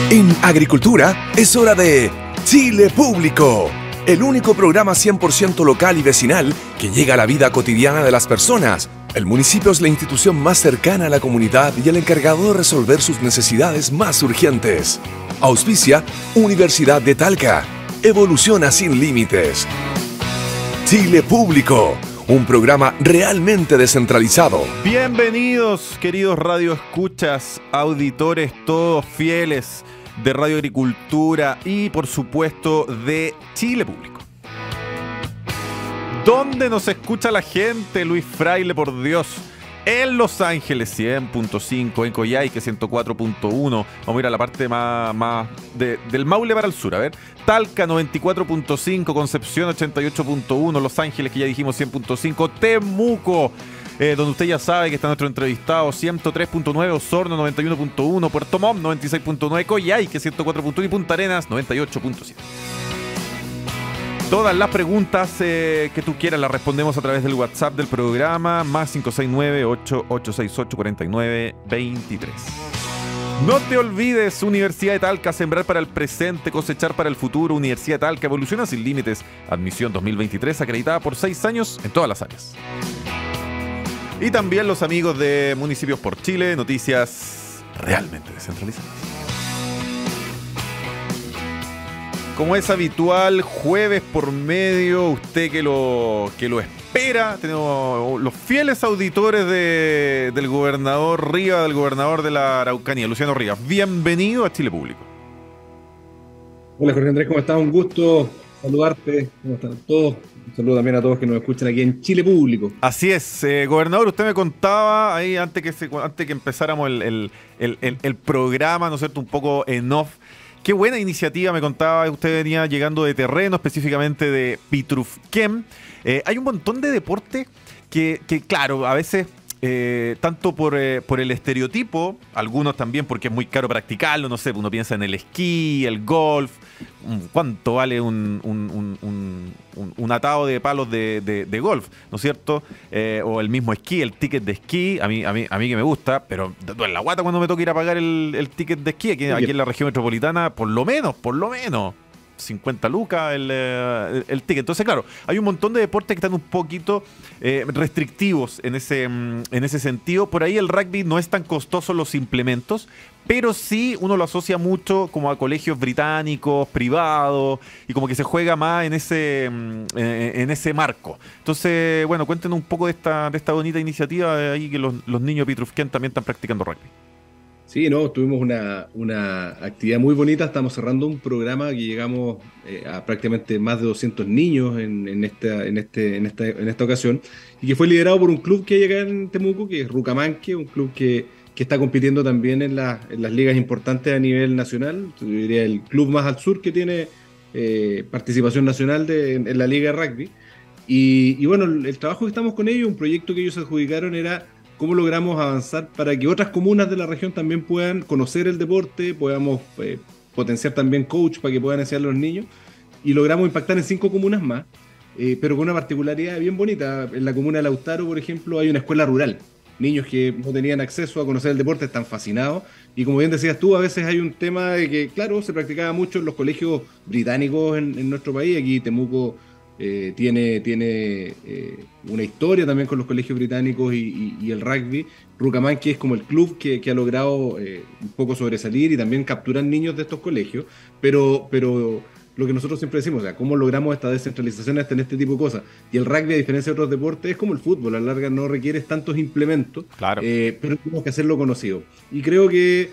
En agricultura es hora de Chile Público, el único programa 100% local y vecinal que llega a la vida cotidiana de las personas. El municipio es la institución más cercana a la comunidad y el encargado de resolver sus necesidades más urgentes. Auspicia Universidad de Talca. Evoluciona sin límites. Chile Público, un programa realmente descentralizado. Bienvenidos, queridos radioescuchas, auditores todos fieles de Radio Agricultura y, por supuesto, de Chile Público. ¿Dónde nos escucha la gente, Luis Fraile, por Dios? En Los Ángeles 100.5, en Coyhaique 104.1. Vamos a ir a la parte más del Maule para el sur, a ver. Talca 94.5, Concepción 88.1, Los Ángeles, que ya dijimos 100.5, Temuco, donde usted ya sabe que está nuestro entrevistado, 103.9, Osorno 91.1, Puerto Montt 96.9, Coyhaique 104.1 y Punta Arenas 98.7. Todas las preguntas que tú quieras las respondemos a través del WhatsApp del programa, más 569-8868-4923. No te olvides, Universidad de Talca, sembrar para el presente, cosechar para el futuro. Universidad de Talca, evoluciona sin límites. Admisión 2023, acreditada por 6 años en todas las áreas. Y también los amigos de Municipios por Chile, noticias realmente descentralizadas. Como es habitual, jueves por medio, usted que lo espera, tenemos los fieles auditores del gobernador Rivas, del gobernador de la Araucanía, Luciano Rivas. Bienvenido a Chile Público. Hola Jorge Andrés, ¿cómo estás? Un gusto saludarte. ¿Cómo están todos? Un saludo también a todos que nos escuchan aquí en Chile Público. Así es, gobernador, usted me contaba ahí antes que empezáramos el programa, ¿no es cierto?, un poco en off. Qué buena iniciativa, me contaba, usted venía llegando de terreno, específicamente de Pitrufquén. Hay un montón de deporte que claro, a veces, tanto por el estereotipo, algunos también porque es muy caro practicarlo, no sé, uno piensa en el esquí, el golf, ¿cuánto vale un atado de palos de golf, ¿no es cierto? O el mismo esquí, el ticket de esquí, a mí que me gusta, pero duele la guata cuando me toca ir a pagar el ticket de esquí, aquí en la región metropolitana, por lo menos 50 lucas el ticket. Entonces, claro, hay un montón de deportes que están un poquito restrictivos en ese sentido. Por ahí el rugby no es tan costoso los implementos, pero sí uno lo asocia mucho como a colegios británicos, privados, y como que se juega más en ese marco. Entonces, bueno, cuéntenos un poco de esta bonita iniciativa ahí que los niños de Pitrufquén también están practicando rugby. Sí, no, tuvimos una actividad muy bonita. Estamos cerrando un programa que llegamos a prácticamente más de 200 niños en esta ocasión, y que fue liderado por un club que hay acá en Temuco, que es Rucamanque, un club que está compitiendo también en las ligas importantes a nivel nacional. Yo diría el club más al sur que tiene participación nacional en la liga de rugby. Y bueno, el trabajo que estamos con ellos, un proyecto que ellos adjudicaron era cómo logramos avanzar para que otras comunas de la región también puedan conocer el deporte, podamos potenciar también coach para que puedan enseñarle a los niños, y logramos impactar en 5 comunas más, pero con una particularidad bien bonita. En la comuna de Lautaro, por ejemplo, hay una escuela rural. Niños que no tenían acceso a conocer el deporte están fascinados, y como bien decías tú, a veces hay un tema de que, claro, se practicaba mucho en los colegios británicos en nuestro país. Aquí Temuco tiene una historia también con los colegios británicos y el rugby. Rucamanque es como el club que ha logrado un poco sobresalir y también capturar niños de estos colegios, pero lo que nosotros siempre decimos, o sea, cómo logramos esta descentralización hasta en este tipo de cosas. Y el rugby, a diferencia de otros deportes, es como el fútbol, a la larga no requiere tantos implementos, Claro. pero tenemos que hacerlo conocido. Y creo que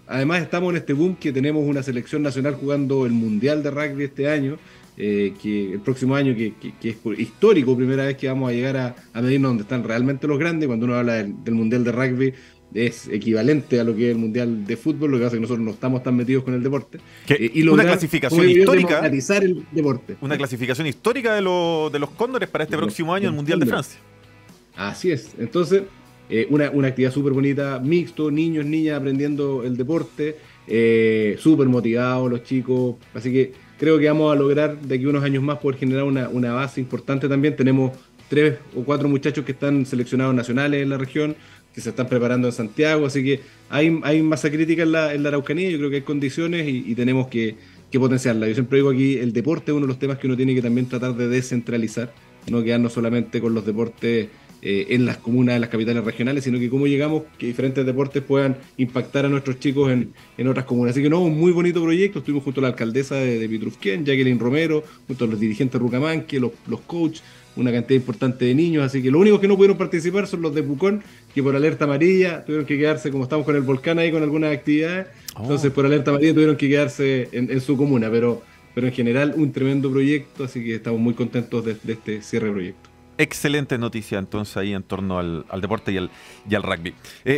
además estamos en este boom que tenemos una selección nacional jugando el Mundial de Rugby este año, que el próximo año, que es histórico, primera vez que vamos a llegar a medirnos donde están realmente los grandes. Cuando uno habla del Mundial de Rugby, es equivalente a lo que es el Mundial de Fútbol, lo que pasa es que nosotros no estamos tan metidos con el deporte. Y una clasificación histórica, democratizar el deporte. Una clasificación histórica de los Cóndores para este próximo año, el Mundial de Francia. Así es. Entonces, una actividad súper bonita, mixto, niños, niñas aprendiendo el deporte, súper motivados los chicos. Así que creo que vamos a lograr de aquí a unos años más poder generar una base importante también. Tenemos 3 o 4 muchachos que están seleccionados nacionales en la región, que se están preparando en Santiago, así que hay masa crítica en la Araucanía, yo creo que hay condiciones y tenemos que potenciarla. Yo siempre digo aquí, el deporte es uno de los temas que uno tiene que también tratar de descentralizar, no quedarnos solamente con los deportes en las comunas, en las capitales regionales, sino que cómo llegamos que diferentes deportes puedan impactar a nuestros chicos en otras comunas. Así que no, un muy bonito proyecto. Estuvimos junto a la alcaldesa de Pitrufquén, Jacqueline Romero, junto a los dirigentes de Rucamanque, los coaches, una cantidad importante de niños. Así que los únicos que no pudieron participar son los de Pucón, que por alerta amarilla tuvieron que quedarse, como estamos con el volcán ahí con algunas actividades, entonces por alerta amarilla tuvieron que quedarse en su comuna, pero en general un tremendo proyecto, así que estamos muy contentos de este cierre de proyecto. Excelente noticia entonces ahí en torno al deporte y al rugby.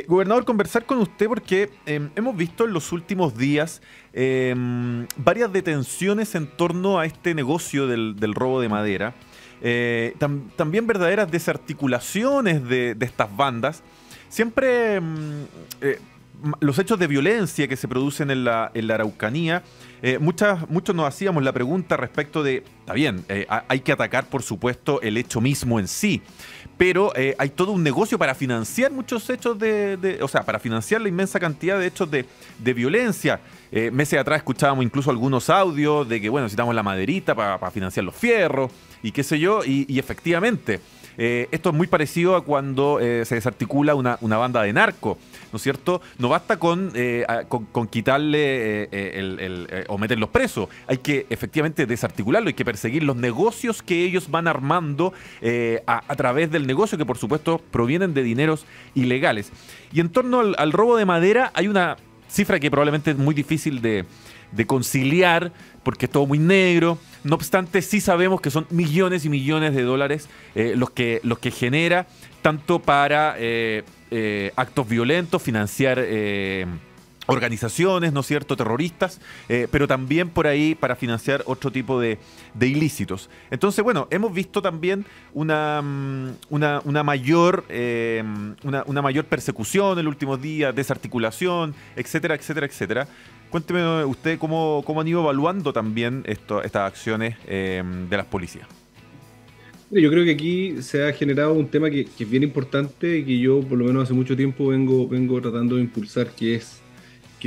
Gobernador, conversar con usted porque hemos visto en los últimos días varias detenciones en torno a este negocio del robo de madera. También verdaderas desarticulaciones de estas bandas. Siempre los hechos de violencia que se producen en la Araucanía, muchos nos hacíamos la pregunta respecto de, está bien, hay que atacar por supuesto el hecho mismo en sí, pero hay todo un negocio para financiar muchos hechos o sea, para financiar la inmensa cantidad de hechos de violencia. Meses atrás escuchábamos incluso algunos audios de que, bueno, necesitamos la maderita para financiar los fierros y qué sé yo, y efectivamente, esto es muy parecido a cuando se desarticula una banda de narco, ¿no es cierto? No basta con quitarle o meterlos presos, hay que efectivamente desarticularlo, hay que perseguir los negocios que ellos van armando a través del negocio, que por supuesto provienen de dineros ilegales. Y en torno al robo de madera hay una cifra que probablemente es muy difícil de conciliar porque es todo muy negro. No obstante, sí sabemos que son millones y millones de dólares los que genera, tanto para actos violentos, financiar organizaciones, ¿no es cierto?, terroristas, pero también por ahí para financiar otro tipo de ilícitos. Entonces, bueno, hemos visto también una mayor persecución en los últimos días, desarticulación, etcétera, etcétera, etcétera. Cuénteme usted cómo han ido evaluando también estas acciones de las policías. Yo creo que aquí se ha generado un tema que es bien importante y que yo por lo menos hace mucho tiempo vengo tratando de impulsar, que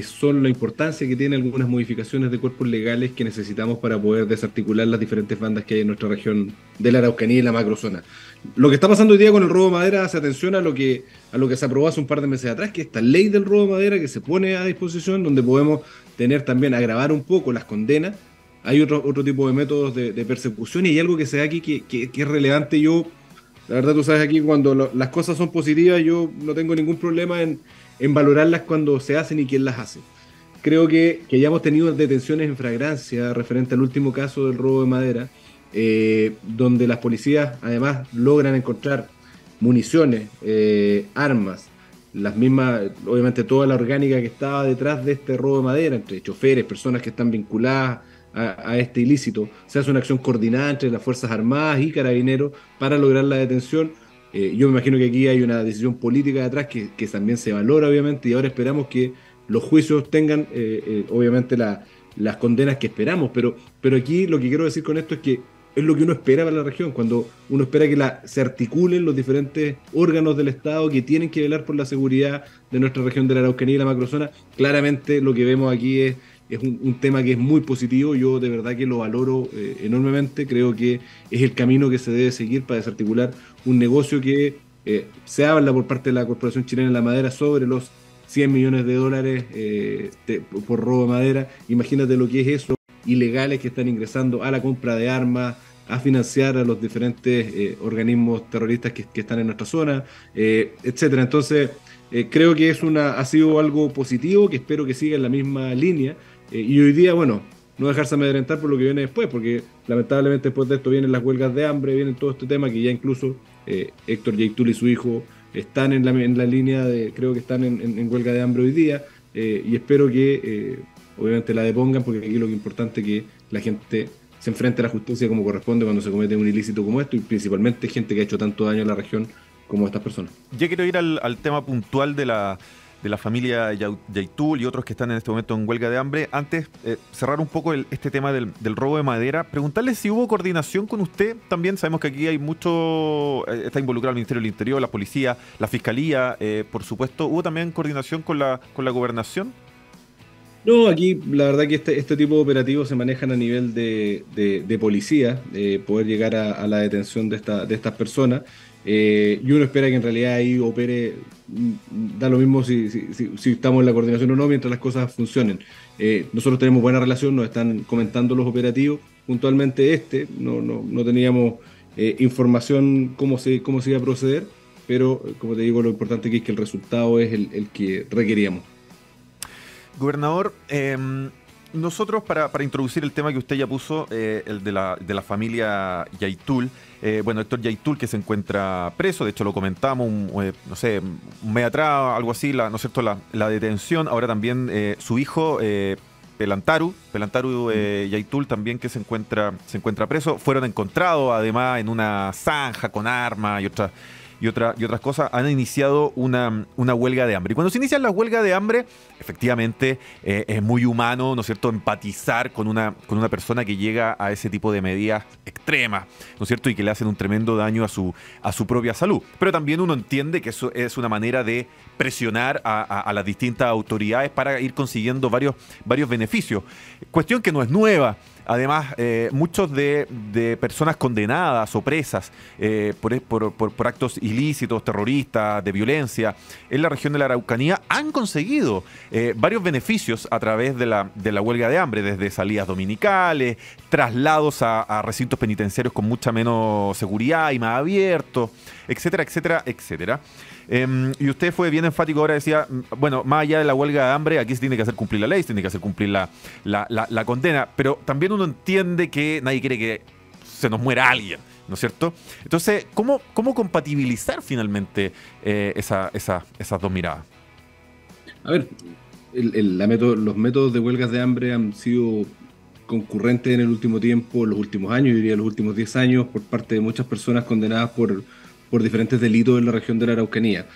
son la importancia que tienen algunas modificaciones de cuerpos legales que necesitamos para poder desarticular las diferentes bandas que hay en nuestra región de la Araucanía y la macrozona. Lo que está pasando hoy día con el robo de madera hace atención a lo que se aprobó hace un par de meses atrás, que es esta ley del robo de madera que se pone a disposición, donde podemos tener también, agravar un poco las condenas. Hay otro tipo de métodos de persecución y hay algo que se da aquí que es relevante. La verdad, tú sabes, aquí cuando las cosas son positivas, yo no tengo ningún problema en valorarlas cuando se hacen y quién las hace. Creo que ya hemos tenido detenciones en flagrancia referente al último caso del robo de madera, donde las policías además logran encontrar municiones, armas, las mismas, obviamente toda la orgánica que estaba detrás de este robo de madera, entre choferes, personas que están vinculadas a este ilícito. Se hace una acción coordinada entre las Fuerzas Armadas y Carabineros para lograr la detención. Yo me imagino que aquí hay una decisión política detrás que también se valora, obviamente, y ahora esperamos que los juicios tengan, obviamente, las condenas que esperamos. Pero aquí lo que quiero decir con esto es que es lo que uno espera para la región, cuando uno espera que se articulen los diferentes órganos del Estado que tienen que velar por la seguridad de nuestra región de la Araucanía y la macrozona. Claramente lo que vemos aquí es un tema que es muy positivo. Yo de verdad que lo valoro enormemente. Creo que es el camino que se debe seguir para desarticular un negocio que se habla por parte de la Corporación Chilena de la Madera sobre los 100 millones de dólares por robo de madera. Imagínate lo que es eso, ilegales que están ingresando a la compra de armas, a financiar a los diferentes organismos terroristas que están en nuestra zona, etcétera. Entonces, creo que ha sido algo positivo, que espero que siga en la misma línea. Y hoy día, bueno, no dejarse amedrentar por lo que viene después, porque lamentablemente después de esto vienen las huelgas de hambre, viene todo este tema que ya incluso Héctor Yaitul y su hijo están en la línea creo que están en huelga de hambre hoy día, y espero que obviamente la depongan, porque aquí lo que es importante es que la gente se enfrente a la justicia como corresponde cuando se comete un ilícito como esto, y principalmente gente que ha hecho tanto daño a la región como estas personas. Yo quiero ir al tema puntual de la familia Yaitul y otros que están en este momento en huelga de hambre. Antes, cerrar un poco este tema del robo de madera, preguntarle si hubo coordinación con usted también. Sabemos que aquí hay mucho, está involucrado el Ministerio del Interior, la Policía, la Fiscalía, por supuesto. ¿Hubo también coordinación con la Gobernación? No, aquí la verdad que este tipo de operativos se manejan a nivel de policía, poder llegar a la detención de estas personas. Y uno espera que en realidad ahí opere, da lo mismo si estamos en la coordinación o no, mientras las cosas funcionen. Nosotros tenemos buena relación, nos están comentando los operativos. Puntualmente no teníamos información cómo se iba a proceder, pero como te digo, lo importante aquí es que el resultado es el que requeríamos. Gobernador, nosotros para introducir el tema que usted ya puso, el de la familia Yaitul, bueno, Héctor Yaitul, que se encuentra preso, de hecho lo comentamos, no sé, un mes atrás, algo así, ¿no es cierto?, la detención. Ahora también su hijo, Pelantaru Yaitul, también, que se encuentra preso. Fueron encontrados además en una zanja con armas y otras cosas. Han iniciado una huelga de hambre. Y cuando se inicia la huelga de hambre, efectivamente es muy humano, ¿no es cierto?, empatizar con una persona que llega a ese tipo de medidas extremas, ¿no es cierto?, y que le hacen un tremendo daño a su propia salud. Pero también uno entiende que eso es una manera de presionar a las distintas autoridades para ir consiguiendo varios beneficios. Cuestión que no es nueva. Además, muchos de personas condenadas o presas por actos ilícitos, terroristas, de violencia en la región de la Araucanía han conseguido varios beneficios a través de la huelga de hambre, desde salidas dominicales, traslados a recintos penitenciarios con mucha menos seguridad y más abiertos, etcétera, etcétera, etcétera. Y usted fue bien enfático ahora, decía, bueno, más allá de la huelga de hambre, aquí se tiene que hacer cumplir la ley, se tiene que hacer cumplir la condena, pero también uno entiende que nadie quiere que se nos muera alguien, ¿no es cierto? Entonces, ¿cómo compatibilizar finalmente esas dos miradas? A ver, los métodos de huelgas de hambre han sido concurrentes en el último tiempo, los últimos años, yo diría los últimos 10 años, por parte de muchas personas condenadas por diferentes delitos en la región de la Araucanía.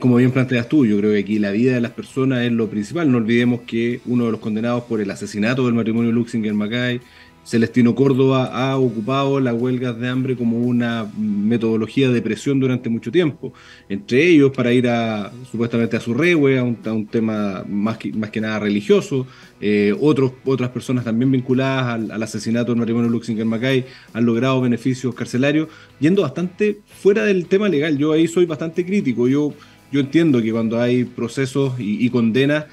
Como bien planteas tú, yo creo que aquí la vida de las personas es lo principal. No olvidemos que uno de los condenados por el asesinato del matrimonio Luxinger-Macay, Celestino Córdoba, ha ocupado las huelgas de hambre como una metodología de presión durante mucho tiempo. Entre ellos, para ir supuestamente a su rehue, a un tema más que nada religioso. Otras personas también vinculadas al asesinato del matrimonio Luxinger-Macay han logrado beneficios carcelarios, yendo bastante fuera del tema legal. Yo ahí soy bastante crítico. Yo entiendo que cuando hay procesos y condenas,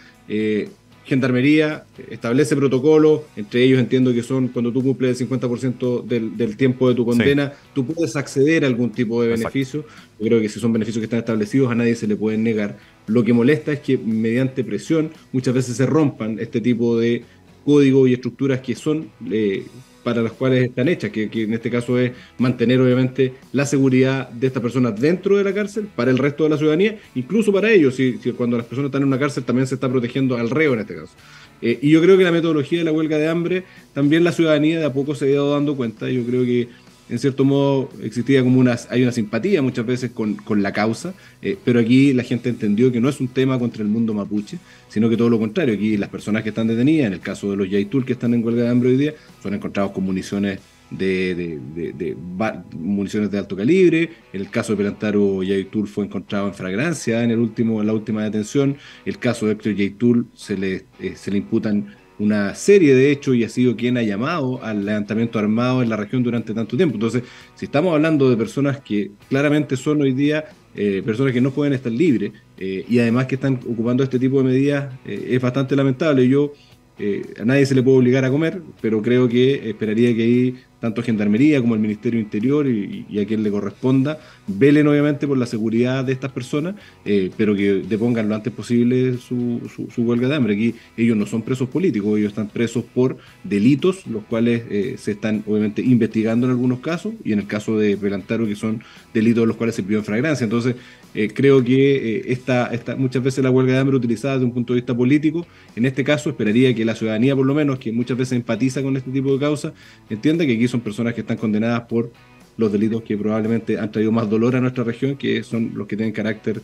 Gendarmería establece protocolos, entre ellos entiendo que son cuando tú cumples el 50% del tiempo de tu condena, sí, tú puedes acceder a algún tipo de beneficio. Exacto. Yo creo que si son beneficios que están establecidos, a nadie se le pueden negar. Lo que molesta es que mediante presión muchas veces se rompan este tipo de códigos y estructuras que son para las cuales están hechas, que en este caso es mantener obviamente la seguridad de estas personas dentro de la cárcel, para el resto de la ciudadanía, incluso para ellos, si cuando las personas están en una cárcel también se está protegiendo al reo en este caso. Y yo creo que la metodología de la huelga de hambre, también la ciudadanía de a poco se ha ido dando cuenta. Yo creo que en cierto modo existía hay una simpatía muchas veces con la causa, pero aquí la gente entendió que no es un tema contra el mundo mapuche, sino que todo lo contrario. Aquí las personas que están detenidas, en el caso de los Yaitul que están en huelga de hambre hoy día, son encontrados con municiones municiones de alto calibre. En el caso de Pelantaru Yaitul fue encontrado en flagrancia en la última detención. El caso de Héctor Yaitul se le imputan una serie de hechos y ha sido quien ha llamado al levantamiento armado en la región durante tanto tiempo. Entonces, si estamos hablando de personas que claramente son hoy día personas que no pueden estar libres y además que están ocupando este tipo de medidas, es bastante lamentable. Yo a nadie se le puede obligar a comer, pero creo que esperaría que ahí tanto Gendarmería como el Ministerio Interior y a quien le corresponda velen obviamente por la seguridad de estas personas, pero que depongan lo antes posible su huelga de hambre. Aquí ellos no son presos políticos, ellos están presos por delitos, los cuales se están obviamente investigando en algunos casos, y en el caso de Pelantaru, que son delitos de los cuales se pidió en flagrancia. Entonces creo que muchas veces la huelga de hambre utilizada desde un punto de vista político, en este caso esperaría que la ciudadanía, por lo menos, que muchas veces empatiza con este tipo de causas, entienda que aquí son personas que están condenadas por los delitos que probablemente han traído más dolor a nuestra región, que son los que tienen carácter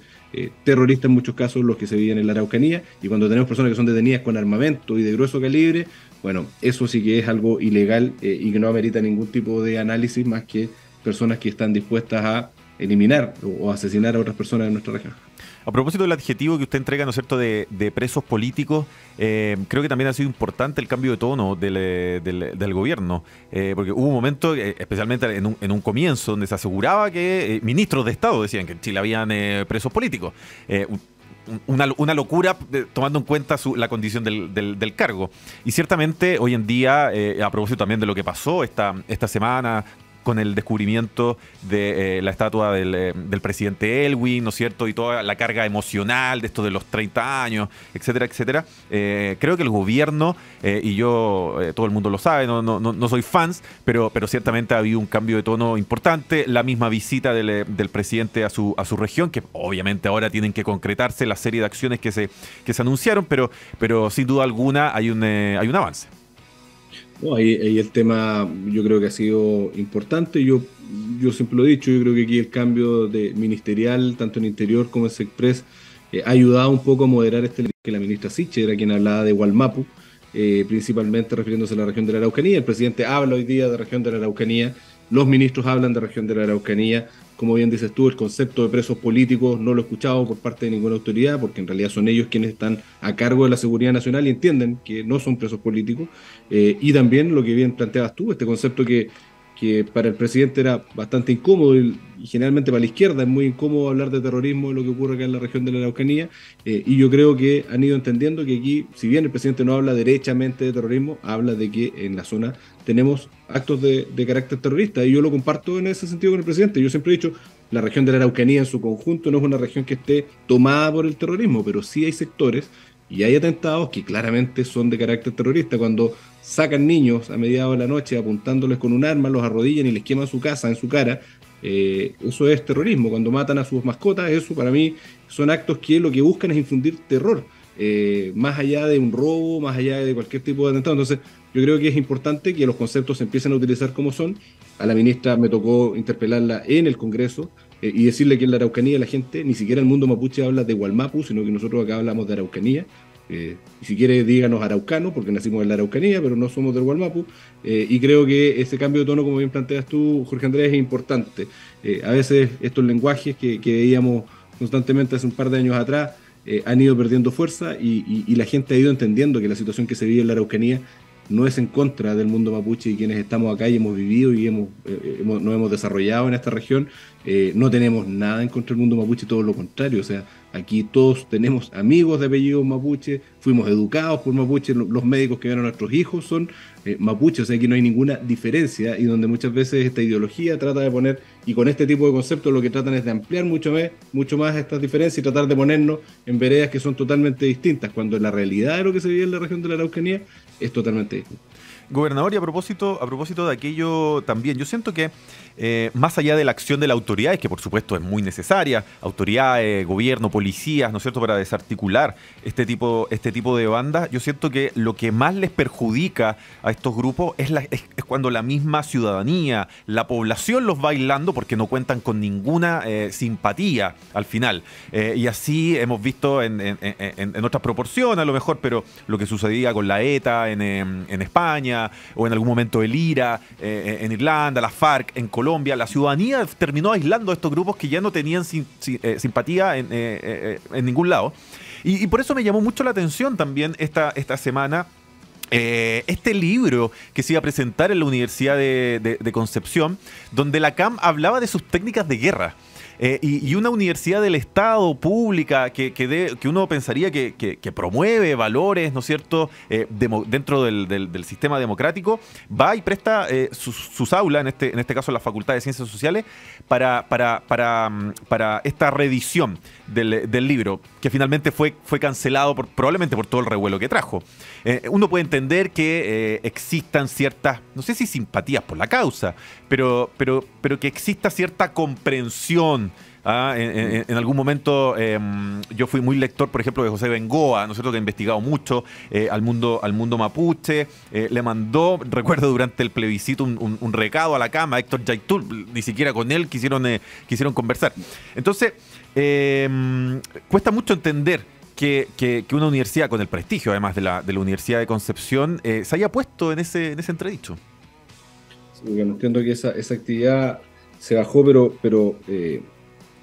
terrorista en muchos casos, los que se viven en la Araucanía, y cuando tenemos personas que son detenidas con armamento y de grueso calibre, bueno, eso sí que es algo ilegal y que no amerita ningún tipo de análisis más que personas que están dispuestas a eliminar o asesinar a otras personas de nuestra región. A propósito del adjetivo que usted entrega, ¿no es cierto?, de presos políticos, creo que también ha sido importante el cambio de tono del gobierno, porque hubo un momento, especialmente en un comienzo, donde se aseguraba que ministros de Estado decían que en Chile habían presos políticos. Una locura tomando en cuenta la condición del cargo. Y ciertamente hoy en día, a propósito también de lo que pasó esta semana, con el descubrimiento de la estatua del presidente Elwin, ¿no es cierto? Y toda la carga emocional de esto de los 30 años, etcétera, etcétera. Creo que el gobierno, y yo, todo el mundo lo sabe, no soy fans, pero ciertamente ha habido un cambio de tono importante. La misma visita del presidente a su región, que obviamente ahora tienen que concretarse la serie de acciones que se anunciaron, pero sin duda alguna hay un avance. No, ahí el tema yo creo que ha sido importante. Yo siempre lo he dicho, yo creo que aquí el cambio de ministerial, tanto en Interior como en Sexpress, ha ayudado un poco a moderar que la ministra Siche era quien hablaba de Wallmapu, principalmente refiriéndose a la región de la Araucanía. El presidente habla hoy día de región de la Araucanía, los ministros hablan de región de la Araucanía. Como bien dices tú, el concepto de presos políticos no lo he escuchado por parte de ninguna autoridad, porque en realidad son ellos quienes están a cargo de la seguridad nacional y entienden que no son presos políticos. Y también lo que bien planteabas tú, este concepto que para el presidente era bastante incómodo y generalmente para la izquierda es muy incómodo hablar de terrorismo, de lo que ocurre acá en la región de la Araucanía, y yo creo que han ido entendiendo que aquí, si bien el presidente no habla derechamente de terrorismo, habla de que en la zona tenemos actos de carácter terrorista, y yo lo comparto en ese sentido con el presidente. Yo siempre he dicho, la región de la Araucanía en su conjunto no es una región que esté tomada por el terrorismo, pero sí hay sectores y hay atentados que claramente son de carácter terrorista. Cuando sacan niños a mediados de la noche apuntándoles con un arma, los arrodillan y les queman su casa en su cara, eso es terrorismo. Cuando matan a sus mascotas, eso para mí son actos que lo que buscan es infundir terror, más allá de un robo, más allá de cualquier tipo de atentado. Entonces yo creo que es importante que los conceptos se empiecen a utilizar como son. A la ministra me tocó interpelarla en el Congreso y decirle que en la Araucanía la gente, ni siquiera el mundo mapuche habla de Wallmapu, sino que nosotros acá hablamos de Araucanía. Y si quiere díganos araucano, porque nacimos en la Araucanía, pero no somos del Wallmapu, y creo que ese cambio de tono, como bien planteas tú, Jorge Andrés, es importante. A veces estos lenguajes que veíamos constantemente hace un par de años atrás han ido perdiendo fuerza y la gente ha ido entendiendo que la situación que se vive en la Araucanía no es en contra del mundo mapuche y quienes estamos acá y hemos vivido y nos hemos desarrollado en esta región. No tenemos nada en contra del mundo mapuche, todo lo contrario. O sea, aquí todos tenemos amigos de apellidos mapuche, fuimos educados por mapuche, los médicos que ven a nuestros hijos son mapuche, o sea, aquí no hay ninguna diferencia, y donde muchas veces esta ideología trata de poner, y con este tipo de conceptos lo que tratan es de ampliar mucho más estas diferencias y tratar de ponernos en veredas que son totalmente distintas, cuando la realidad de lo que se vive en la región de la Araucanía es totalmente distinta. Gobernador, y a propósito de aquello también, yo siento que más allá de la acción de las autoridades, que por supuesto es muy necesaria, autoridades, gobierno, policías, ¿no es cierto?, para desarticular este tipo de bandas, yo siento que lo que más les perjudica a estos grupos es cuando la misma ciudadanía, la población los va aislando porque no cuentan con ninguna simpatía al final. Y así hemos visto en otras proporciones a lo mejor, pero lo que sucedía con la ETA en España, o en algún momento el IRA en Irlanda, la FARC en Colombia, la ciudadanía terminó aislando a estos grupos que ya no tenían simpatía en ningún lado. Y por eso me llamó mucho la atención también esta semana este libro que se iba a presentar en la Universidad de Concepción, donde la CAM hablaba de sus técnicas de guerra. Y una universidad del Estado, pública, que uno pensaría que promueve valores, ¿no es cierto?, dentro del sistema democrático, va y presta sus aulas, en este caso la Facultad de Ciencias Sociales, para esta reedición del libro, que finalmente fue cancelado probablemente por todo el revuelo que trajo. Uno puede entender que existan ciertas, no sé si simpatías por la causa, pero que exista cierta comprensión En algún momento yo fui muy lector, por ejemplo, de José Bengoa, ¿no es cierto?, que ha investigado mucho al mundo mapuche. Le mandó, recuerdo, durante el plebiscito un recado a la cama a Héctor Yaitul. Ni siquiera con él quisieron conversar. Entonces, cuesta mucho entender que una universidad con el prestigio, además de la Universidad de Concepción, se haya puesto en ese entredicho. Sí, porque no entiendo que esa actividad se bajó, pero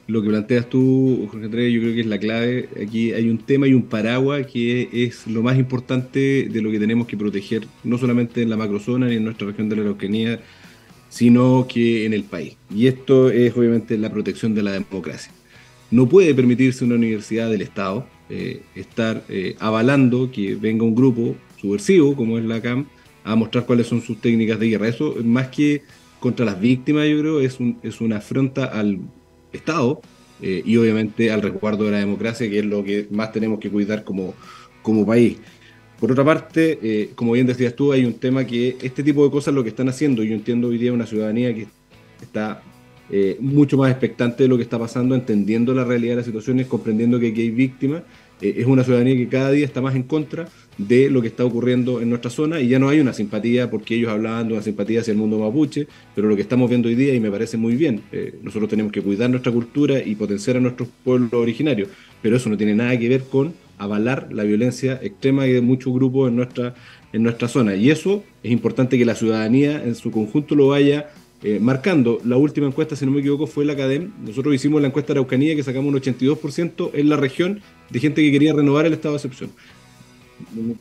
lo que planteas tú, Jorge Andrés, yo creo que es la clave. Aquí hay un tema y un paraguas que es lo más importante de lo que tenemos que proteger, no solamente en la macrozona ni en nuestra región de la Araucanía, sino que en el país. Y esto es obviamente la protección de la democracia. No puede permitirse una universidad del Estado estar avalando que venga un grupo subversivo, como es la CAM, a mostrar cuáles son sus técnicas de guerra. Eso, más que contra las víctimas, yo creo, es una afrenta al Estado y obviamente al resguardo de la democracia, que es lo que más tenemos que cuidar como país. Por otra parte, como bien decías tú, hay un tema que este tipo de cosas lo que están haciendo, yo entiendo hoy día una ciudadanía que está mucho más expectante de lo que está pasando, entendiendo la realidad de las situaciones, comprendiendo que aquí hay víctimas. Es una ciudadanía que cada día está más en contra de lo que está ocurriendo en nuestra zona y ya no hay una simpatía, porque ellos hablaban de una simpatía hacia el mundo mapuche, pero lo que estamos viendo hoy día, y me parece muy bien, nosotros tenemos que cuidar nuestra cultura y potenciar a nuestros pueblos originarios, pero eso no tiene nada que ver con avalar la violencia extrema de muchos grupos en nuestra zona, y eso es importante que la ciudadanía en su conjunto lo vaya marcando. La última encuesta, si no me equivoco, fue la Academ. Nosotros hicimos la encuesta Araucanía, que sacamos un 82% en la región de gente que quería renovar el estado de excepción. No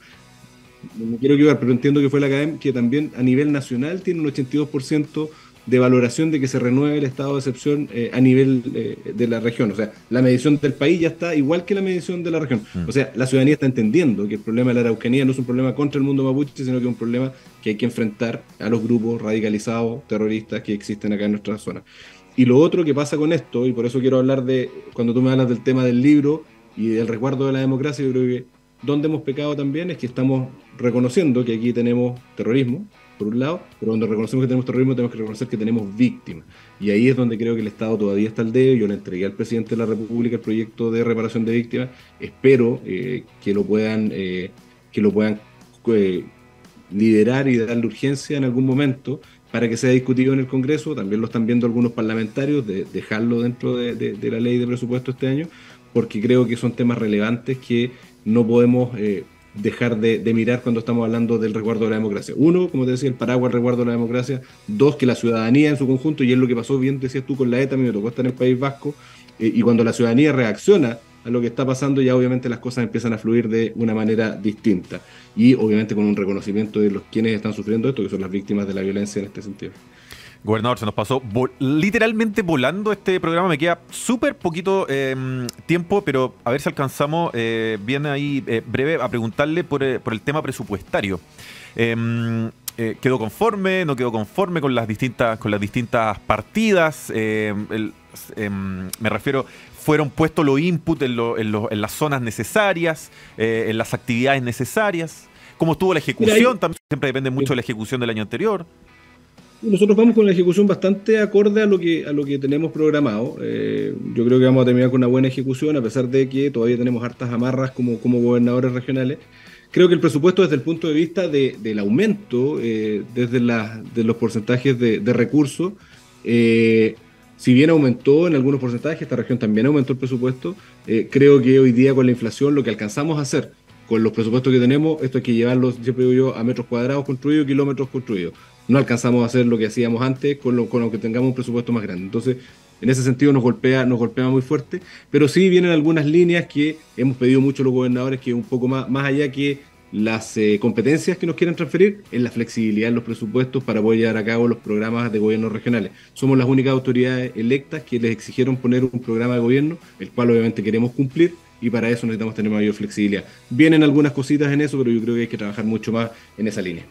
me quiero equivocar, pero entiendo que fue la Academ, que también a nivel nacional tiene un 82% de valoración de que se renueve el estado de excepción a nivel de la región. O sea, la medición del país ya está igual que la medición de la región. O sea, la ciudadanía está entendiendo que el problema de la Araucanía no es un problema contra el mundo mapuche, sino que es un problema que hay que enfrentar a los grupos radicalizados, terroristas que existen acá en nuestra zona. Y lo otro que pasa con esto, y por eso quiero hablar de, cuando tú me hablas del tema del libro y del resguardo de la democracia, yo creo que donde hemos pecado también es que estamos reconociendo que aquí tenemos terrorismo, por un lado, pero cuando reconocemos que tenemos terrorismo tenemos que reconocer que tenemos víctimas. Y ahí es donde creo que el Estado todavía está al dedo. Yo le entregué al presidente de la República el proyecto de reparación de víctimas. Espero que lo puedan liderar y darle urgencia en algún momento para que sea discutido en el Congreso. También lo están viendo algunos parlamentarios, de dejarlo dentro de la ley de presupuesto este año, porque creo que son temas relevantes que no podemos dejar de mirar cuando estamos hablando del resguardo de la democracia. Uno, como te decía, el paraguas del resguardo de la democracia. Dos, que la ciudadanía en su conjunto, y es lo que pasó, bien decías tú, con la ETA. A mí me tocó estar en el País Vasco, y cuando la ciudadanía reacciona a lo que está pasando, ya obviamente las cosas empiezan a fluir de una manera distinta, y obviamente con un reconocimiento de los quienes están sufriendo esto, que son las víctimas de la violencia en este sentido. Gobernador, se nos pasó literalmente volando este programa. Me queda súper poquito tiempo, pero a ver si alcanzamos bien ahí breve a preguntarle por el tema presupuestario. ¿Quedó conforme? ¿No quedó conforme con las distintas partidas? Me refiero, ¿fueron puestos los inputs en las zonas necesarias, en las actividades necesarias? ¿Cómo estuvo la ejecución? También siempre depende mucho de la ejecución del año anterior. Nosotros vamos con la ejecución bastante acorde a lo que tenemos programado. Yo creo que vamos a terminar con una buena ejecución, a pesar de que todavía tenemos hartas amarras como gobernadores regionales. Creo que el presupuesto, desde el punto de vista del aumento, de los porcentajes de recursos, si bien aumentó en algunos porcentajes, esta región también aumentó el presupuesto. Creo que hoy día, con la inflación, lo que alcanzamos a hacer con los presupuestos que tenemos, esto hay que llevarlos, siempre digo yo, a metros cuadrados construidos, kilómetros construidos. No alcanzamos a hacer lo que hacíamos antes con lo que tengamos un presupuesto más grande. Entonces, en ese sentido nos golpea muy fuerte, pero sí vienen algunas líneas que hemos pedido mucho a los gobernadores, que un poco más allá que las competencias que nos quieren transferir, es la flexibilidad en los presupuestos para poder llevar a cabo los programas de gobierno regionales. Somos las únicas autoridades electas que les exigieron poner un programa de gobierno, el cual obviamente queremos cumplir, y para eso necesitamos tener mayor flexibilidad. Vienen algunas cositas en eso, pero yo creo que hay que trabajar mucho más en esa línea.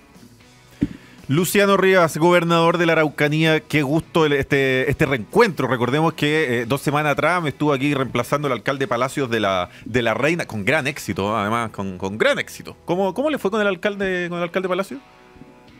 Luciano Rivas, gobernador de la Araucanía, qué gusto este reencuentro. Recordemos que 2 semanas atrás me estuvo aquí reemplazando el alcalde Palacios de la Reina, con gran éxito, además, con gran éxito. ¿Cómo le fue con el alcalde Palacios?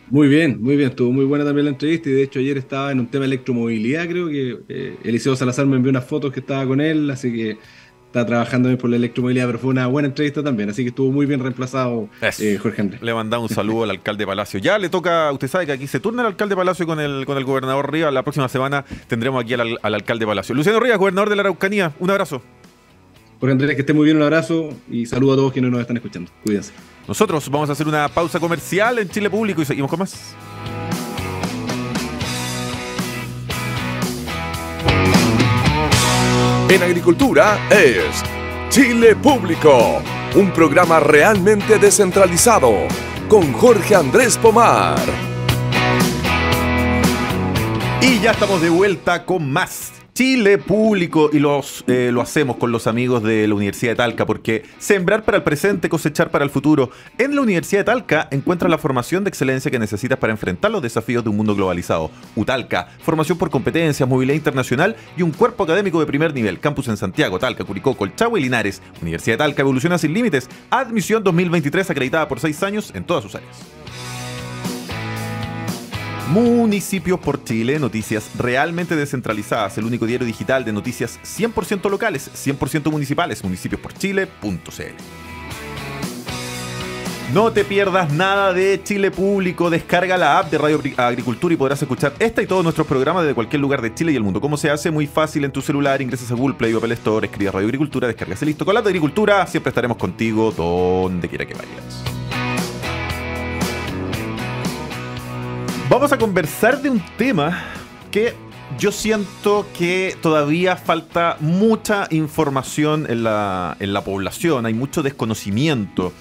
Muy bien, muy bien. Estuvo muy buena también la entrevista y de hecho ayer estaba en un tema de electromovilidad, creo que Eliseo Salazar me envió unas fotos que estaba con él, así que está trabajando bien por la electromovilidad, pero fue una buena entrevista también, así que estuvo muy bien reemplazado Eso. Jorge Andrés. Le mandamos un saludo al alcalde Palacio. Ya le toca, usted sabe que aquí se turna el alcalde Palacio con el gobernador Rivas. La próxima semana tendremos aquí al alcalde Palacio. Luciano Rivas, gobernador de la Araucanía, un abrazo. Jorge Andrés, que esté muy bien, un abrazo y saludo a todos quienes nos están escuchando. Cuídense. Nosotros vamos a hacer una pausa comercial en Chile Público y seguimos con más. En agricultura es Chile Público, un programa realmente descentralizado con Jorge Andrés Pomar. Y ya estamos de vuelta con más Chile Público y lo hacemos con los amigos de la Universidad de Talca, porque sembrar para el presente, cosechar para el futuro. En la Universidad de Talca encuentras la formación de excelencia que necesitas para enfrentar los desafíos de un mundo globalizado. UTalca, formación por competencias, movilidad internacional y un cuerpo académico de primer nivel. Campus en Santiago, Talca, Curicó, Colchagua y Linares. Universidad de Talca evoluciona sin límites. Admisión 2023 acreditada por 6 años en todas sus áreas. Municipios por Chile, noticias realmente descentralizadas, el único diario digital de noticias 100% locales, 100% municipales, municipios-por-chile.cl. No te pierdas nada de Chile Público, descarga la app de Radio Agricultura y podrás escuchar esta y todos nuestros programas desde cualquier lugar de Chile y el mundo. ¿Cómo se hace? Muy fácil, en tu celular, ingresas a Google Play o Apple Store, escribes Radio Agricultura, descargas y listo. Con la de Agricultura siempre estaremos contigo donde quiera que vayas. Vamos a conversar de un tema que yo siento que todavía falta mucha información en la población, hay mucho desconocimiento.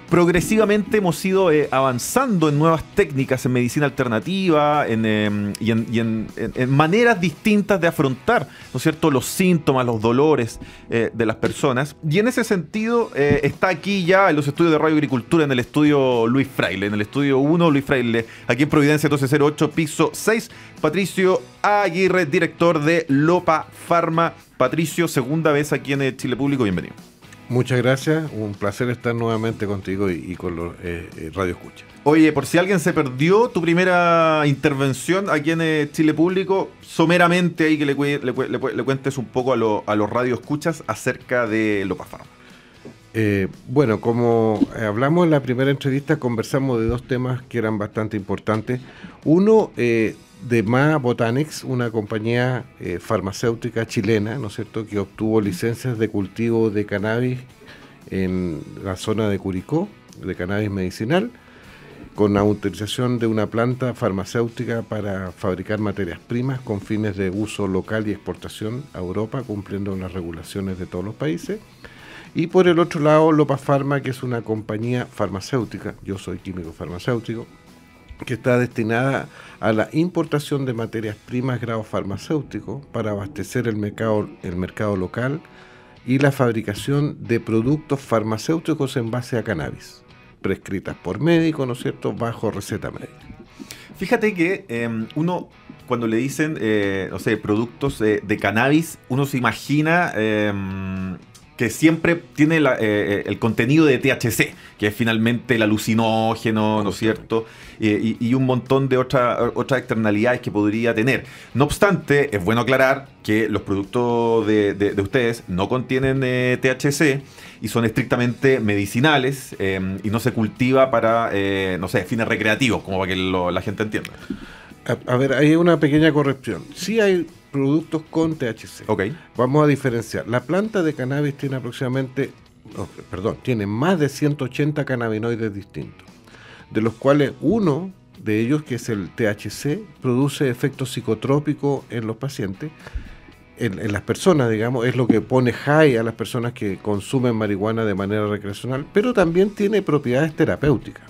Progresivamente hemos ido avanzando en nuevas técnicas en medicina alternativa y en maneras distintas de afrontar, ¿no es cierto?, los síntomas, los dolores de las personas. Y en ese sentido está aquí ya en los estudios de Radio Agricultura, en el estudio Luis Fraile, en el estudio 1 Luis Fraile, aquí en Providencia 1208, piso 6, Patricio Aguirre, director de Lopa Pharma. Patricio, segunda vez aquí en Chile Público, bienvenido. Muchas gracias, un placer estar nuevamente contigo y con los Radio Escucha. Oye, por si alguien se perdió tu primera intervención aquí en Chile Público, someramente ahí que le cuentes un poco a los Radio Escuchas acerca de Lopa Pharma. Bueno, como hablamos en la primera entrevista, conversamos de dos temas que eran bastante importantes. Uno, de MA Botanics, una compañía farmacéutica chilena, ¿no es cierto?, que obtuvo licencias de cultivo de cannabis en la zona de Curicó, de cannabis medicinal, con la utilización de una planta farmacéutica para fabricar materias primas con fines de uso local y exportación a Europa, cumpliendo las regulaciones de todos los países. Y por el otro lado, Lopa Pharma, que es una compañía farmacéutica, yo soy químico farmacéutico, que está destinada a la importación de materias primas grado farmacéutico para abastecer el mercado local y la fabricación de productos farmacéuticos en base a cannabis, prescritas por médico, ¿no es cierto?, bajo receta médica. Fíjate que uno, cuando le dicen, no sé, productos de cannabis, uno se imagina que siempre tiene el contenido de THC, que es finalmente el alucinógeno, ¿no es cierto? Y un montón de otras externalidades que podría tener. No obstante, es bueno aclarar que los productos de ustedes no contienen THC y son estrictamente medicinales y no se cultiva para, no sé, fines recreativos, como para que la gente entienda. A ver, hay una pequeña corrección. Sí hay productos con THC. Okay. Vamos a diferenciar. La planta de cannabis tiene tiene más de 180 cannabinoides distintos, de los cuales uno de ellos, que es el THC, produce efectos psicotrópicos en los pacientes, en las personas, digamos, es lo que pone high a las personas que consumen marihuana de manera recreacional, pero también tiene propiedades terapéuticas,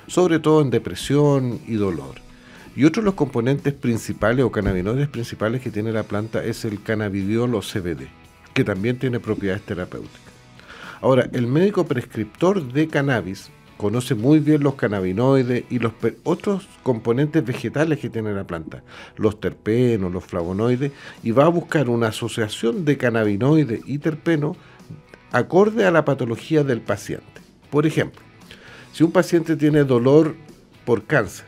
sobre todo en depresión y dolor. Y otro de los componentes principales o cannabinoides principales que tiene la planta es el cannabidiol o CBD, que también tiene propiedades terapéuticas. Ahora, el médico prescriptor de cannabis conoce muy bien los cannabinoides y los otros componentes vegetales que tiene la planta, los terpenos, los flavonoides, y va a buscar una asociación de cannabinoides y terpenos acorde a la patología del paciente. Por ejemplo, Si un paciente tiene dolor por cáncer,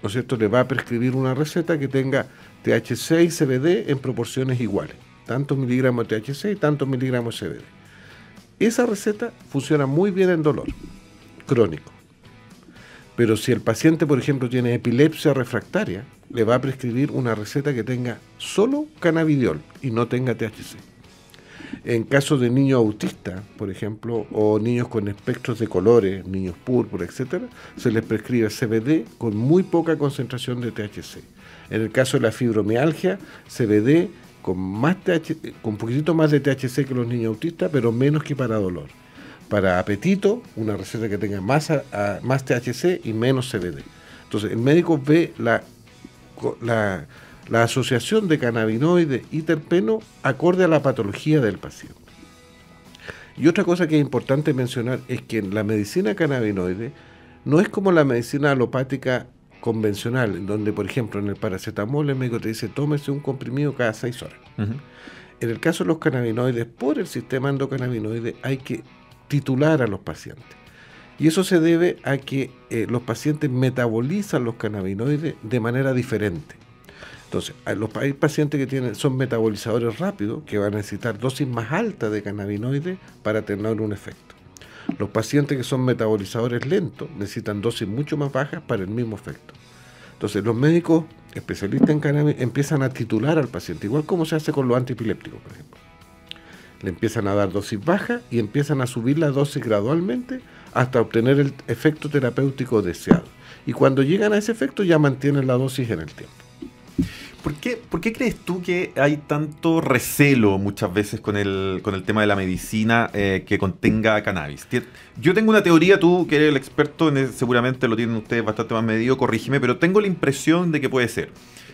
¿no es cierto?, le va a prescribir una receta que tenga THC y CBD en proporciones iguales. Tantos miligramos de THC y tantos miligramos de CBD. Esa receta funciona muy bien en dolor crónico. Pero si el paciente, por ejemplo, tiene epilepsia refractaria, le va a prescribir una receta que tenga solo cannabidiol y no tenga THC. En caso de niños autistas, por ejemplo, o niños con espectros de colores, niños púrpura, etcétera, se les prescribe CBD con muy poca concentración de THC. En el caso de la fibromialgia, CBD con un poquitito más de THC que los niños autistas, pero menos que para dolor. Para apetito, una receta que tenga más THC y menos CBD. Entonces, el médico ve la asociación de cannabinoide y terpeno acorde a la patología del paciente. Y otra cosa que es importante mencionar es que la medicina cannabinoide no es como la medicina alopática convencional, en donde, por ejemplo, en el paracetamol el médico te dice tómese un comprimido cada 6 horas. En el caso de los cannabinoides, por el sistema endocannabinoide hay que titular a los pacientes. Y eso se debe a que los pacientes metabolizan los cannabinoides de manera diferente. Entonces, hay pacientes que son metabolizadores rápidos, que van a necesitar dosis más altas de cannabinoides para tener un efecto. Los pacientes que son metabolizadores lentos necesitan dosis mucho más bajas para el mismo efecto. Entonces, los médicos especialistas en cannabis empiezan a titular al paciente, igual como se hace con los antiepilépticos, por ejemplo. Le empiezan a dar dosis bajas y empiezan a subir la dosis gradualmente hasta obtener el efecto terapéutico deseado. Y cuando llegan a ese efecto ya mantienen la dosis en el tiempo. ¿Por qué crees tú que hay tanto recelo muchas veces con el tema de la medicina que contenga cannabis? Yo tengo una teoría, tú que eres el experto, seguramente lo tienen ustedes bastante más medido, corrígeme, pero tengo la impresión de que puede ser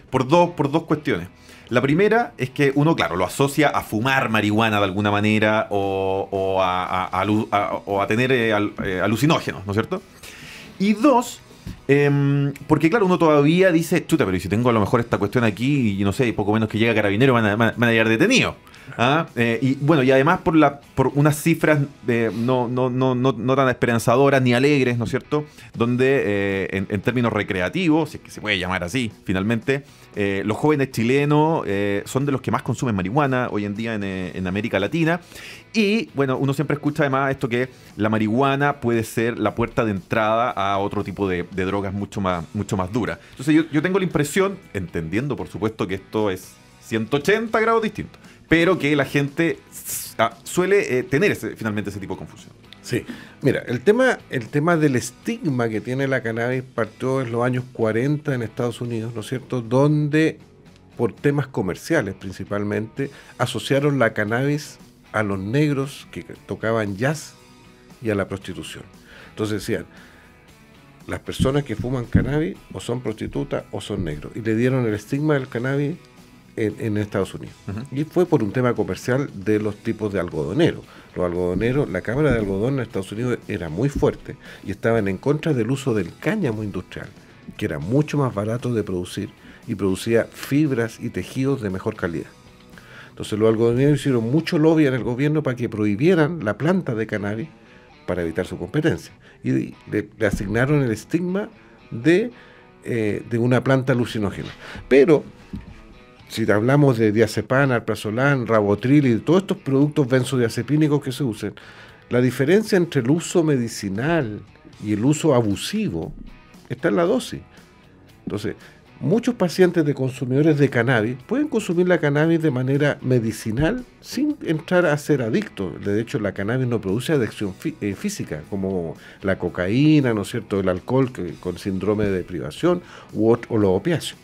por dos cuestiones. La primera es que uno, claro, lo asocia a fumar marihuana de alguna manera o a tener alucinógenos, ¿no es cierto? Y dos, porque claro, uno todavía dice, chuta, pero ¿y si tengo a lo mejor esta cuestión aquí y no sé, poco menos que llega carabinero van a llegar detenidos? Y bueno, y además por unas cifras no tan esperanzadoras ni alegres, ¿no es cierto? Donde en términos recreativos, si es que se puede llamar así, finalmente, los jóvenes chilenos son de los que más consumen marihuana hoy en día en América Latina. Y bueno, uno siempre escucha además esto que la marihuana puede ser la puerta de entrada a otro tipo de drogas mucho más duras. Entonces yo tengo la impresión, entendiendo por supuesto que esto es 180 grados distinto, pero que la gente suele tener finalmente ese tipo de confusión. Sí, mira, el tema del estigma que tiene la cannabis partió en los años 40 en Estados Unidos, ¿no es cierto?, donde por temas comerciales principalmente asociaron la cannabis a los negros que tocaban jazz y a la prostitución. Entonces decían, las personas que fuman cannabis o son prostitutas o son negros, y le dieron el estigma del cannabis en Estados Unidos. Y fue por un tema comercial de los tipos de algodoneros. Los algodoneros, la cámara de algodón en Estados Unidos era muy fuerte y estaban en contra del uso del cáñamo industrial, que era mucho más barato de producir y producía fibras y tejidos de mejor calidad. Entonces los algodoneros hicieron mucho lobby en el gobierno para que prohibieran la planta de cannabis para evitar su competencia. Y le asignaron el estigma de una planta alucinógena. Pero si hablamos de diazepam, alprazolam, rabotril y de todos estos productos benzodiazepínicos que se usan, la diferencia entre el uso medicinal y el uso abusivo está en la dosis. Entonces, muchos pacientes de consumidores de cannabis pueden consumir la cannabis de manera medicinal sin entrar a ser adictos. De hecho, la cannabis no produce adicción física, como la cocaína, ¿no es cierto?, el alcohol con síndrome de privación o los opiáceos.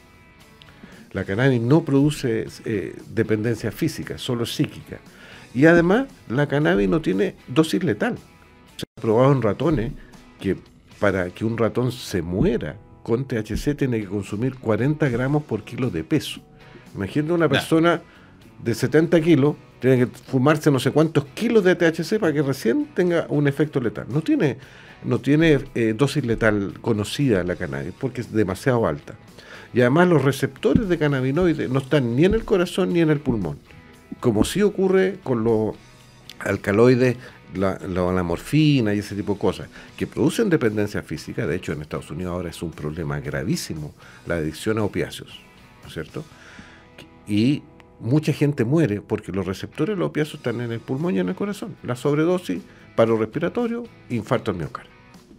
La cannabis no produce dependencia física, solo psíquica. Y además, la cannabis no tiene dosis letal. Se ha probado en ratones que para que un ratón se muera con THC tiene que consumir 40 gramos por kilo de peso. Imagínate una persona de 70 kilos, tiene que fumarse no sé cuántos kilos de THC para que recién tenga un efecto letal. No tiene dosis letal conocida la cannabis porque es demasiado alta. Y además los receptores de cannabinoides no están ni en el corazón ni en el pulmón, como sí ocurre con los alcaloides la morfina y ese tipo de cosas, que producen dependencia física. De hecho, en Estados Unidos ahora es un problema gravísimo la adicción a opiáceos, ¿no es cierto? Y mucha gente muere porque los receptores de los opiáceos están en el pulmón y en el corazón. La sobredosis, paro respiratorio, infarto al miocardio.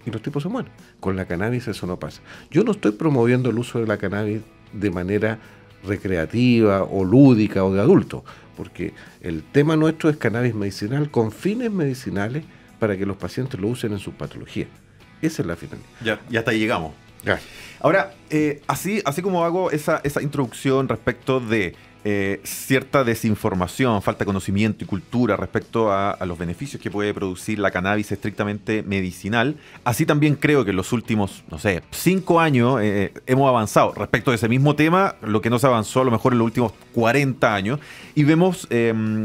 Y los tipos se mueren. Con la cannabis eso no pasa. Yo no estoy promoviendo el uso de la cannabis de manera recreativa o lúdica o de adulto, porque el tema nuestro es cannabis medicinal con fines medicinales para que los pacientes lo usen en sus patologías. Esa es la finalidad. Ya hasta ahí llegamos. Ya. Ahora, así como hago esa introducción respecto de cierta desinformación, falta de conocimiento y cultura respecto a los beneficios que puede producir la cannabis estrictamente medicinal, así también creo que en los últimos, 5 años hemos avanzado respecto de ese mismo tema, lo que no se avanzó a lo mejor en los últimos 40 años, y vemos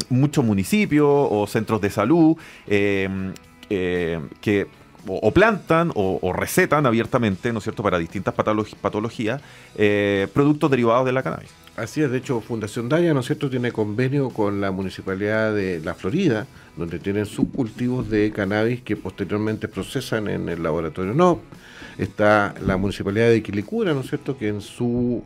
muchos municipios o centros de salud que o plantan o recetan abiertamente, ¿no es cierto?, para distintas patologías, productos derivados de la cannabis. Así es, de hecho, Fundación Daya, ¿no es cierto?, tiene convenio con la Municipalidad de La Florida, donde tienen subcultivos de cannabis que posteriormente procesan en el laboratorio NOP. Está la Municipalidad de Quilicura, ¿no es cierto?, que en su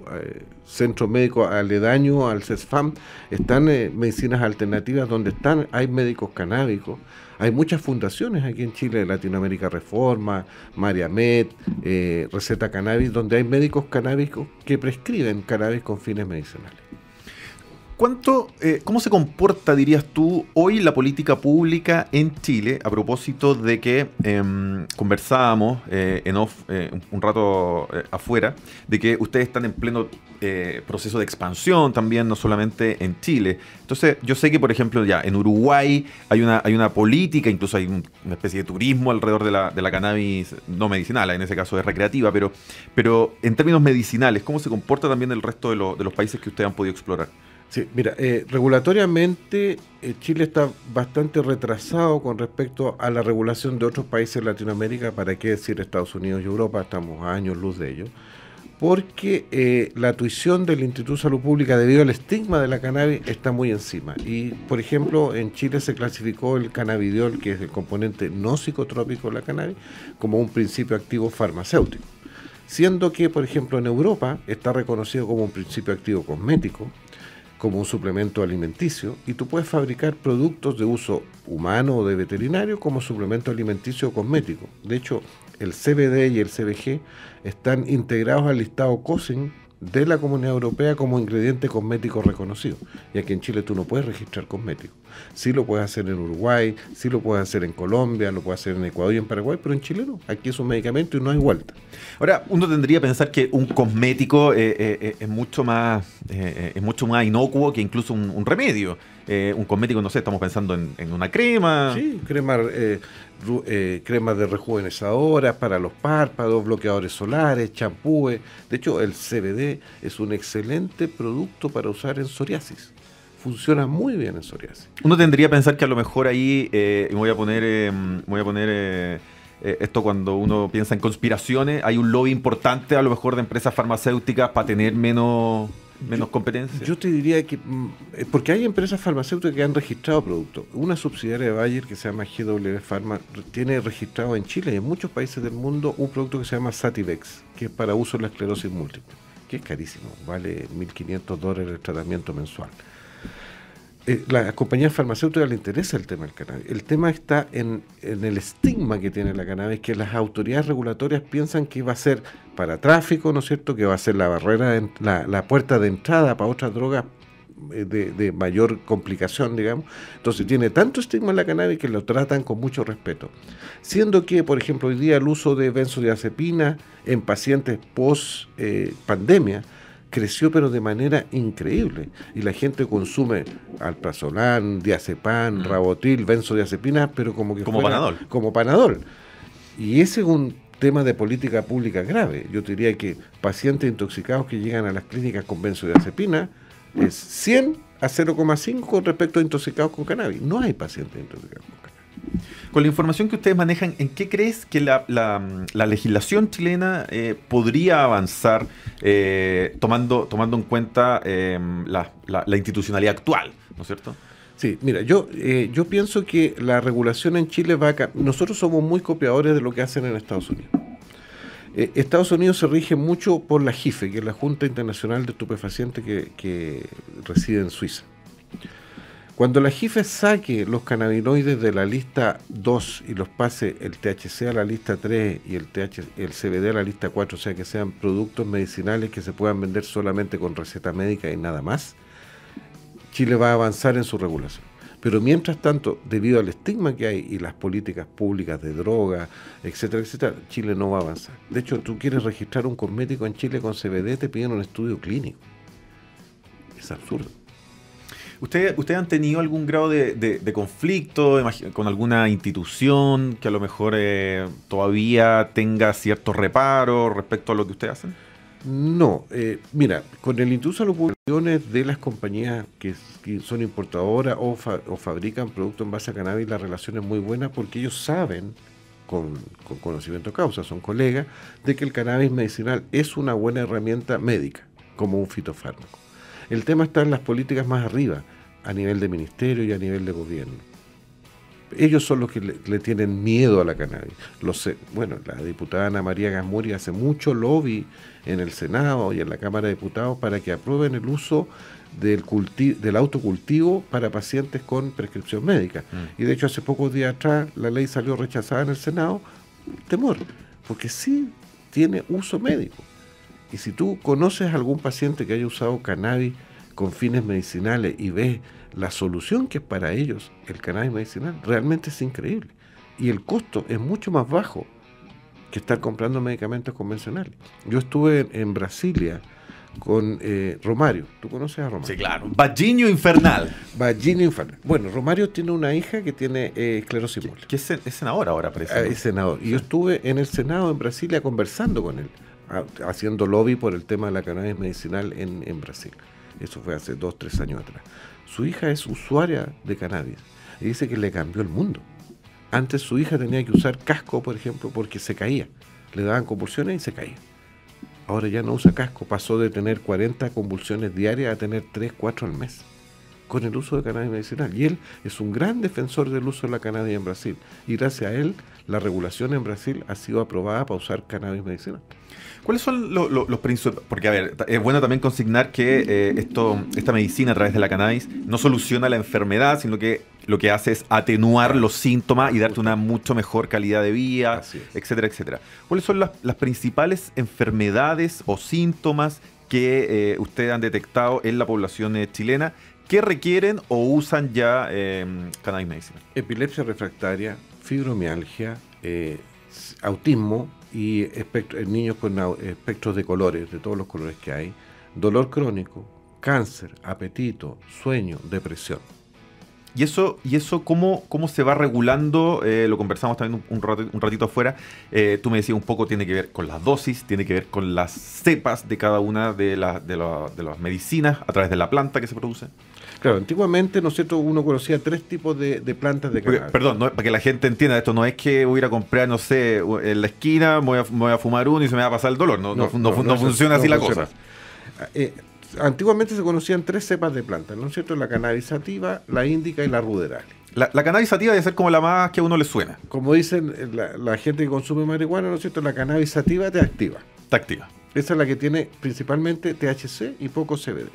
centro médico aledaño al CESFAM están medicinas alternativas donde hay médicos canábicos. Hay muchas fundaciones aquí en Chile, Latinoamérica Reforma, Mariamed, Receta Cannabis, donde hay médicos canábicos que prescriben cannabis con fines medicinales. ¿Cómo se comporta, dirías tú, hoy la política pública en Chile a propósito de que conversábamos en off un rato afuera, de que ustedes están en pleno proceso de expansión también, no solamente en Chile? Entonces, yo sé que, por ejemplo, ya en Uruguay hay una política, incluso hay una especie de turismo alrededor de la cannabis no medicinal, en ese caso es recreativa, pero en términos medicinales, ¿cómo se comporta también el resto de los países que ustedes han podido explorar? Sí, mira, regulatoriamente Chile está bastante retrasado con respecto a la regulación de otros países de Latinoamérica, para qué decir Estados Unidos y Europa, estamos a años luz de ellos, porque la tuición del Instituto de Salud Pública debido al estigma de la cannabis está muy encima. Y, por ejemplo, en Chile se clasificó el cannabidiol, que es el componente no psicotrópico de la cannabis, como un principio activo farmacéutico, siendo que, por ejemplo, en Europa está reconocido como un principio activo cosmético, como un suplemento alimenticio, y tú puedes fabricar productos de uso humano o de veterinario como suplemento alimenticio o cosmético. De hecho, el CBD y el CBG están integrados al listado COSEN de la Comunidad Europea como ingrediente cosmético reconocido. Y aquí en Chile tú no puedes registrar cosméticos. Sí lo puedes hacer en Uruguay, sí lo puedes hacer en Colombia, lo puedes hacer en Ecuador y en Paraguay, pero en Chile no. Aquí es un medicamento y no hay vuelta. Ahora, uno tendría que pensar que un cosmético es mucho más inocuo que incluso un remedio. Un cosmético, no sé, estamos pensando en una crema. Sí, cremas de rejuvenezadoras para los párpados, bloqueadores solares, champúes. De hecho, el CBD es un excelente producto para usar en psoriasis. Funciona muy bien en psoriasis. Uno tendría que pensar que a lo mejor ahí, y voy a poner esto cuando uno piensa en conspiraciones, hay un lobby importante a lo mejor de empresas farmacéuticas para tener menos competencia. Yo te diría que, porque hay empresas farmacéuticas que han registrado productos. Una subsidiaria de Bayer que se llama GW Pharma tiene registrado en Chile y en muchos países del mundo un producto que se llama Sativex, que es para uso en la esclerosis múltiple, que es carísimo, vale $1.500 el tratamiento mensual. Las compañías farmacéuticas les interesa el tema del cannabis. El tema está en el estigma que tiene la cannabis, que las autoridades regulatorias piensan que va a ser para tráfico, ¿no es cierto?, que va a ser la barrera, la puerta de entrada para otras drogas de mayor complicación, digamos. Entonces tiene tanto estigma la cannabis que lo tratan con mucho respeto. Siendo que, por ejemplo, hoy día el uso de benzodiazepina en pacientes post pandemia creció pero de manera increíble, y la gente consume alprazolam, diazepam, rabotril, benzodiazepina, pero como Panadol. Y ese es un tema de política pública grave. Yo te diría que pacientes intoxicados que llegan a las clínicas con benzodiazepina es 100 a 0,5 con respecto a intoxicados con cannabis. No hay pacientes intoxicados con cannabis. Con la información que ustedes manejan, ¿en qué crees que la legislación chilena podría avanzar tomando en cuenta la institucionalidad actual, ¿no es cierto? Sí, mira, yo pienso que la regulación en Chile nosotros somos muy copiadores de lo que hacen en Estados Unidos. Estados Unidos se rige mucho por la JIFE, que es la Junta Internacional de Estupefacientes que reside en Suiza. Cuando la JIFE saque los cannabinoides de la lista 2 y los pase el THC a la lista 3 y el CBD a la lista 4, o sea que sean productos medicinales que se puedan vender solamente con receta médica y nada más, Chile va a avanzar en su regulación. Pero mientras tanto, debido al estigma que hay y las políticas públicas de droga, etcétera, etcétera, Chile no va a avanzar. De hecho, tú quieres registrar un cosmético en Chile con CBD, te piden un estudio clínico. Es absurdo. ¿Ustedes han tenido algún grado de conflicto con alguna institución que a lo mejor todavía tenga ciertos reparos respecto a lo que ustedes hacen? No, mira, con el Instituto de las Publicaciones de las compañías que son importadoras o fabrican productos en base a cannabis, la relación es muy buena porque ellos saben, con conocimiento de causa, son colegas, de que el cannabis medicinal es una buena herramienta médica, como un fitofármaco. El tema está en las políticas más arriba, a nivel de ministerio y a nivel de gobierno. Ellos son los que le tienen miedo a la cannabis. Bueno, la diputada Ana María Gasmuri hace mucho lobby en el Senado y en la Cámara de Diputados para que aprueben el uso del autocultivo para pacientes con prescripción médica. Y de hecho hace pocos días atrás la ley salió rechazada en el Senado, temor, porque sí tiene uso médico. Y si tú conoces a algún paciente que haya usado cannabis con fines medicinales y ves la solución que es para ellos el cannabis medicinal, realmente es increíble. Y el costo es mucho más bajo que estar comprando medicamentos convencionales. Yo estuve en Brasilia con Romario. ¿Tú conoces a Romario? Sí, claro. Vaginho Infernal. Vaginho Infernal. Bueno, Romario tiene una hija que tiene esclerosis múltiple. Que es senador ahora, parece. Es senador. Y yo estuve en el Senado en Brasilia conversando con él, haciendo lobby por el tema de la cannabis medicinal en Brasil. Eso fue hace 2 o 3 años atrás. Su hija es usuaria de cannabis y dice que le cambió el mundo. Antes su hija tenía que usar casco, por ejemplo, porque se caía. Le daban convulsiones y se caía. Ahora ya no usa casco. Pasó de tener 40 convulsiones diarias a tener 3, 4 al mes con el uso de cannabis medicinal. Y él es un gran defensor del uso de la cannabis en Brasil. Y gracias a él, la regulación en Brasil ha sido aprobada para usar cannabis medicinal. ¿Cuáles son los principios? Porque, a ver, es bueno también consignar que esta medicina a través de la cannabis no soluciona la enfermedad, sino que lo que hace es atenuar los síntomas y darte una mucho mejor calidad de vida, etcétera, etcétera. ¿Cuáles son las principales enfermedades o síntomas que ustedes han detectado en la población chilena que requieren o usan ya cannabis medicinal? Epilepsia refractaria, fibromialgia, autismo y niños con espectros de colores, de todos los colores que hay, dolor crónico, cáncer, apetito, sueño, depresión. ¿Y eso cómo se va regulando? Lo conversamos también un ratito afuera. Tú me decías un poco, tiene que ver con las dosis, tiene que ver con las cepas de cada una de las medicinas a través de la planta que se produce. Claro, antiguamente, ¿no es cierto?, uno conocía 3 tipos de plantas de cannabis. Perdón, para que la gente entienda esto, no es que voy a ir a comprar, no sé, en la esquina, me voy a fumar uno y se me va a pasar el dolor. No funciona así la cosa. Antiguamente se conocían 3 cepas de plantas, ¿no es cierto? La cannabis sativa, la índica y la ruderale. La cannabis sativa debe ser como la más que a uno le suena. Como dicen la gente que consume marihuana, ¿no es cierto? La cannabis sativa te activa. Te activa. Esa es la que tiene principalmente THC y poco CBD.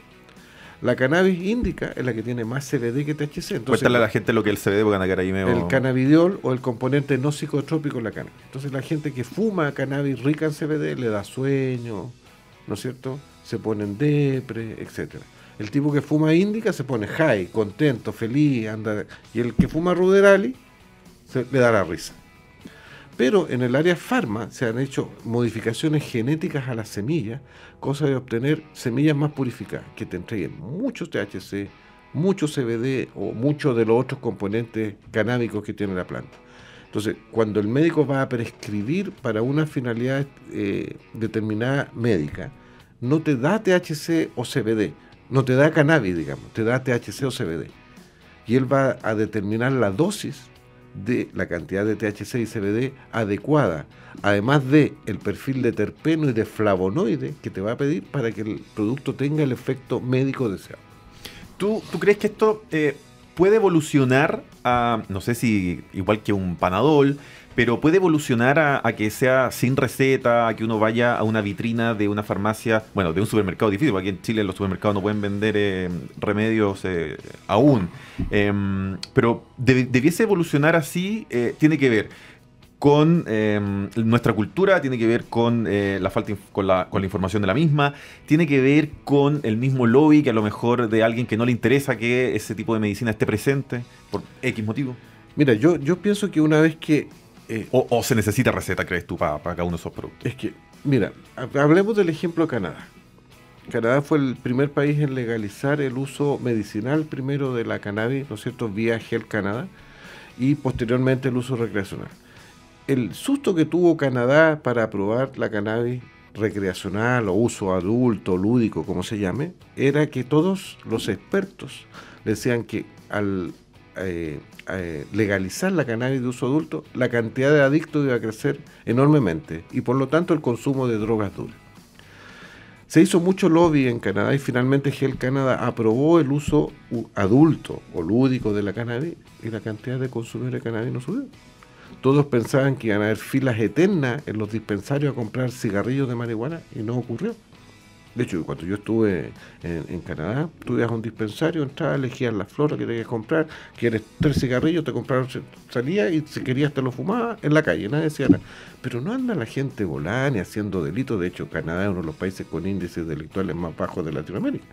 La cannabis índica es la que tiene más CBD que THC. Entonces, cuéntale a la gente lo que es el CBD, porque van a quedar ahí medio... El cannabidiol o el componente no psicotrópico en la cannabis. Entonces la gente que fuma cannabis rica en CBD le da sueño, ¿no es cierto? Se ponen depre, etcétera. El tipo que fuma índica se pone high, contento, feliz, anda. Y el que fuma ruderali le da la risa. Pero en el área farma se han hecho modificaciones genéticas a las semillas, cosa de obtener semillas más purificadas, que te entreguen mucho THC, mucho CBD o muchos de los otros componentes canábicos que tiene la planta. Entonces, cuando el médico va a prescribir para una finalidad determinada médica, no te da THC o CBD, no te da cannabis, digamos, te da THC o CBD. Y él va a determinar la dosis de la cantidad de THC y CBD adecuada, además de el perfil de terpeno y de flavonoide que te va a pedir para que el producto tenga el efecto médico deseado. ¿Tú crees que esto puede evolucionar a, no sé si igual que un Panadol, pero puede evolucionar a que sea sin receta, a que uno vaya a una vitrina de una farmacia, bueno, de un supermercado difícil, porque aquí en Chile los supermercados no pueden vender remedios aún. Pero debiese evolucionar así, tiene que ver con nuestra cultura, tiene que ver con la falta con la información de la misma, tiene que ver con el mismo lobby que a lo mejor de alguien que no le interesa que ese tipo de medicina esté presente por X motivo. Mira, yo pienso que una vez que... o se necesita receta, ¿crees tú, para cada uno de esos productos? Es que, mira, hablemos del ejemplo de Canadá. Canadá fue el primer país en legalizar el uso medicinal primero de la cannabis, ¿no es cierto?, vía Health Canada, y posteriormente el uso recreacional. El susto que tuvo Canadá para aprobar la cannabis recreacional o uso adulto, lúdico, como se llame, era que todos los expertos decían que al legalizar la cannabis de uso adulto, la cantidad de adictos iba a crecer enormemente y por lo tanto el consumo de drogas duras. Se hizo mucho lobby en Canadá y finalmente Health Canada aprobó el uso adulto o lúdico de la cannabis y la cantidad de consumidores de cannabis no subió. Todos pensaban que iban a haber filas eternas en los dispensarios a comprar cigarrillos de marihuana y no ocurrió. De hecho, cuando yo estuve en Canadá, tú ibas a un dispensario, entrabas, elegías la flor que tenías que comprar, quieres 3 cigarrillos, te compraron, salías y si querías te lo fumabas en la calle, nadie decía nada. Pero no anda la gente volando ni haciendo delitos. De hecho, Canadá es uno de los países con índices delictuales más bajos de Latinoamérica.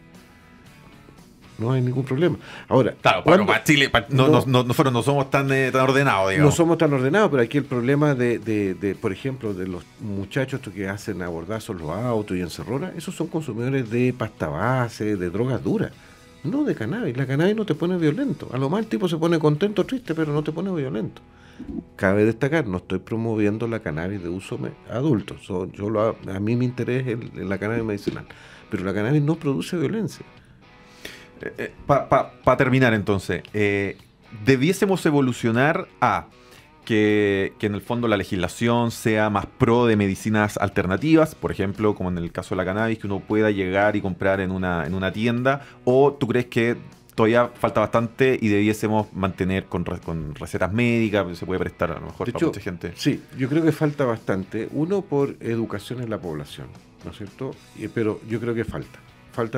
No hay ningún problema. Ahora, claro, pero para Chile, nosotros no somos tan ordenados, digamos. No somos tan ordenados, pero aquí el problema de por ejemplo, de los muchachos que hacen abordazos los autos y encerronas, esos son consumidores de pasta base, de drogas duras, no de cannabis. La cannabis no te pone violento. A lo más el tipo se pone contento, triste, pero no te pone violento. Cabe destacar, no estoy promoviendo la cannabis de uso adulto. A mí mi interés es la cannabis medicinal, pero la cannabis no produce violencia. Para terminar entonces, debiésemos evolucionar a que en el fondo la legislación sea más pro de medicinas alternativas, por ejemplo, como en el caso de la cannabis, que uno pueda llegar y comprar en una tienda, o tú crees que todavía falta bastante y debiésemos mantener con recetas médicas, se puede prestar a lo mejor para mucha gente? Sí, yo creo que falta bastante. Uno, por educación en la población, ¿no es cierto? Pero yo creo que falta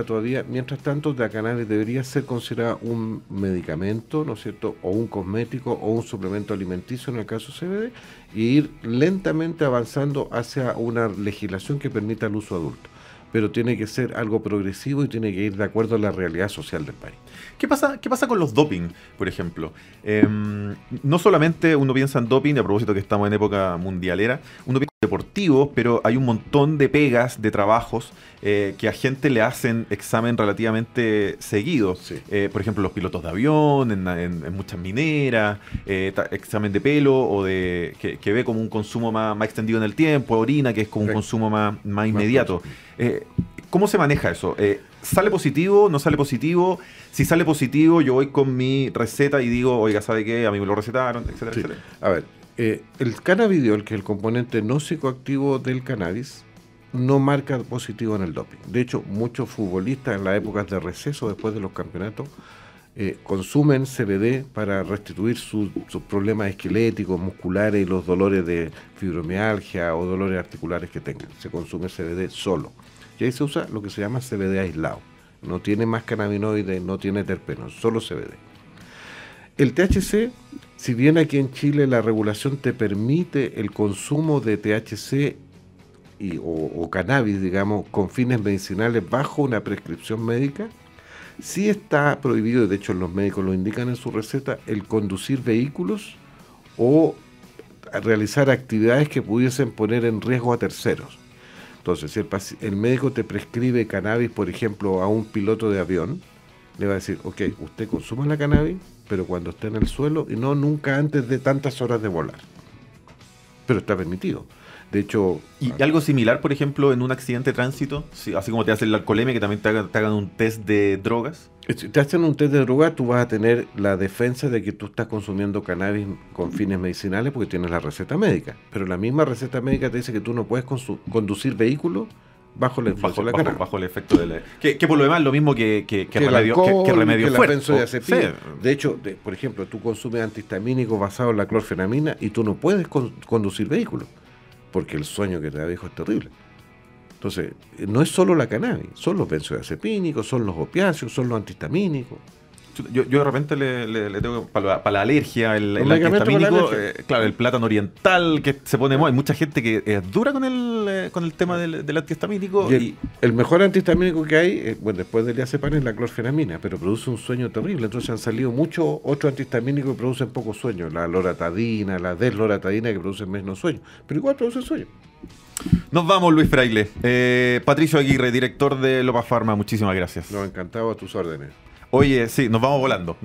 todavía. Mientras tanto, la cannabis debería ser considerada un medicamento, ¿no es cierto?, o un cosmético o un suplemento alimenticio en el caso CBD, y ir lentamente avanzando hacia una legislación que permita el uso adulto. Pero tiene que ser algo progresivo y tiene que ir de acuerdo a la realidad social del país. ¿Qué pasa con los doping, por ejemplo? No solamente uno piensa en doping, a propósito que estamos en época mundialera, uno piensa en deportivos, pero hay un montón de pegas, de trabajos, que a gente le hacen examen relativamente seguido. Sí. Por ejemplo, los pilotos de avión, en muchas mineras, examen de pelo, o que ve como un consumo más extendido en el tiempo, orina, que es como un consumo más inmediato. ¿Cómo se maneja eso? ¿Sale positivo? ¿No sale positivo? Si sale positivo, yo voy con mi receta y digo, oiga, ¿sabe qué? A mí me lo recetaron, etcétera, Sí. etcétera. A ver, el cannabidiol, que es el componente no psicoactivo del cannabis, no marca positivo en el doping. De hecho, muchos futbolistas en las épocas de receso, después de los campeonatos, consumen CBD para restituir sus problemas esqueléticos, musculares y los dolores de fibromialgia o dolores articulares que tengan. Se consume CBD solo. Y ahí se usa lo que se llama CBD aislado. No tiene más cannabinoides, no tiene terpenos, solo CBD. El THC, si bien aquí en Chile la regulación te permite el consumo de THC o cannabis, digamos, con fines medicinales bajo una prescripción médica, sí está prohibido, de hecho los médicos lo indican en su receta, el conducir vehículos o realizar actividades que pudiesen poner en riesgo a terceros. Entonces, si el médico te prescribe cannabis, por ejemplo, a un piloto de avión, le va a decir, ok, usted consuma la cannabis, pero cuando esté en el suelo y no nunca antes de tantas horas de volar. Pero está permitido. De hecho... ¿Y algo similar, por ejemplo, en un accidente de tránsito? Sí, así como te hacen la alcoholemia, que también te hagan un test de drogas. Si te hacen un test de droga, tú vas a tener la defensa de que tú estás consumiendo cannabis con fines medicinales porque tienes la receta médica. Pero la misma receta médica te dice que tú no puedes conducir vehículos bajo la influencia de la cannabis. Bajo el efecto del... Que por lo demás es lo mismo que remedio, alcohol, que remedio la fuerte. benzodiazepina. Sí. De hecho, por ejemplo, tú consumes antihistamínicos basados en la clorfenamina y tú no puedes conducir vehículos, porque el sueño que te da, hijo, es terrible. Entonces, no es solo la cannabis, son los benzodiazepínicos, son los opiáceos, son los antihistamínicos. Yo de repente le tengo para la alergia, el medicamento para la antihistamínico, alergia. claro, el plátano oriental que se pone muy. Hay mucha gente que es dura con el tema del antihistamínico. Y el mejor antihistamínico que hay, bueno, después del diazepam, es la clorfenamina, pero produce un sueño terrible. Entonces han salido muchos otros antihistamínicos que producen poco sueño. La loratadina, la desloratadina, que producen menos sueño. Pero igual producen sueño. Nos vamos, Luis Fraile. Patricio Aguirre, director de Lopa Pharma, muchísimas gracias. Nos encantaba a tus órdenes. Oye, sí, nos vamos volando,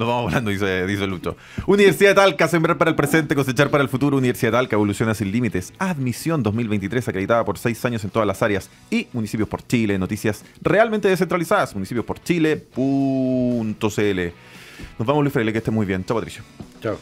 dice Lucho. Universidad de Talca, sembrar para el presente, cosechar para el futuro. Universidad de Talca, evoluciona sin límites. Admisión 2023, acreditada por 6 años en todas las áreas. Y Municipios por Chile, noticias realmente descentralizadas. Municipios-por-chile.cl. Nos vamos, Luis Fraile, que esté muy bien. Chao, Patricio. Chao.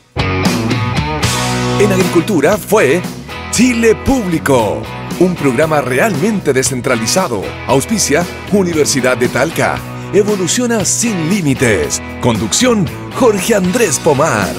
En agricultura fue Chile Público, un programa realmente descentralizado. Auspicia Universidad de Talca. Evoluciona sin límites. Conducción Jorge Andrés Pomar.